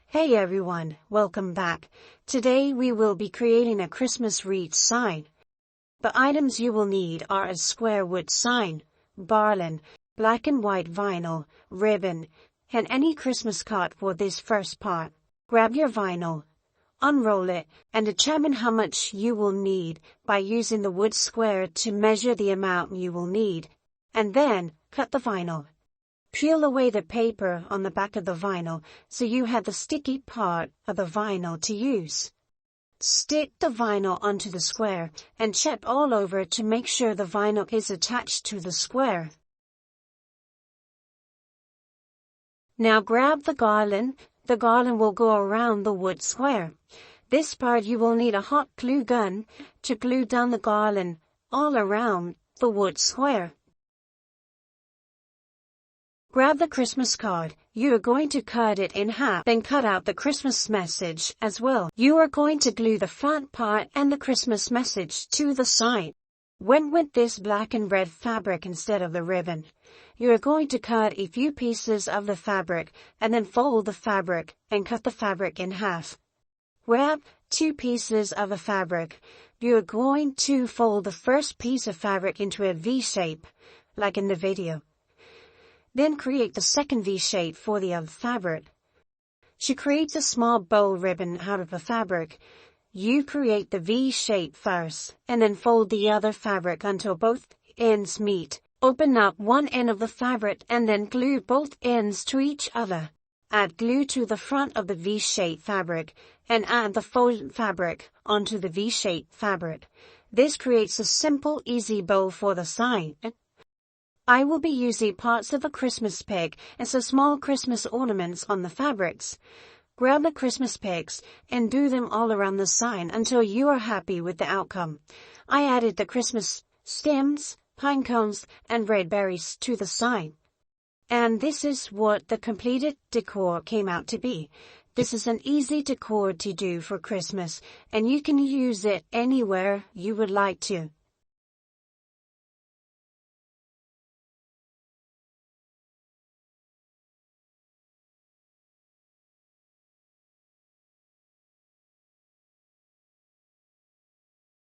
Hey everyone, welcome back. Today we will be creating a Christmas wreath sign. The items you will need are a square wood sign, garland, black and white vinyl, ribbon, and any Christmas card for this first part. Grab your vinyl, unroll it, and determine how much you will need by using the wood square to measure the amount you will need, and then cut the vinyl. Peel away the paper on the back of the vinyl so you have the sticky part of the vinyl to use. Stick the vinyl onto the square and check all over to make sure the vinyl is attached to the square. Now grab the garland. The garland will go around the wood square. This part you will need a hot glue gun to glue down the garland all around the wood square. Grab the Christmas card. You are going to cut it in half, then cut out the Christmas message as well. You are going to glue the front part and the Christmas message to the side. Went with this black and red fabric instead of the ribbon. You are going to cut a few pieces of the fabric and then fold the fabric and cut the fabric in half. Grab 2 pieces of the fabric. You are going to fold the first piece of fabric into a V shape, like in the video. Then create the second V shape for the other fabric. She creates a small bow ribbon out of the fabric. You create the V shape first, and then fold the other fabric until both ends meet. Open up one end of the fabric and then glue both ends to each other. Add glue to the front of the V shape fabric, and add the folded fabric onto the V shape fabric. This creates a simple, easy bow for the sign. I will be using parts of a Christmas pig and some small Christmas ornaments on the fabrics. Grab the Christmas pigs and do them all around the sign until you are happy with the outcome. I added the Christmas stems, pine cones, and red berries to the sign. And this is what the completed decor came out to be. This is an easy decor to do for Christmas, and you can use it anywhere you would like to.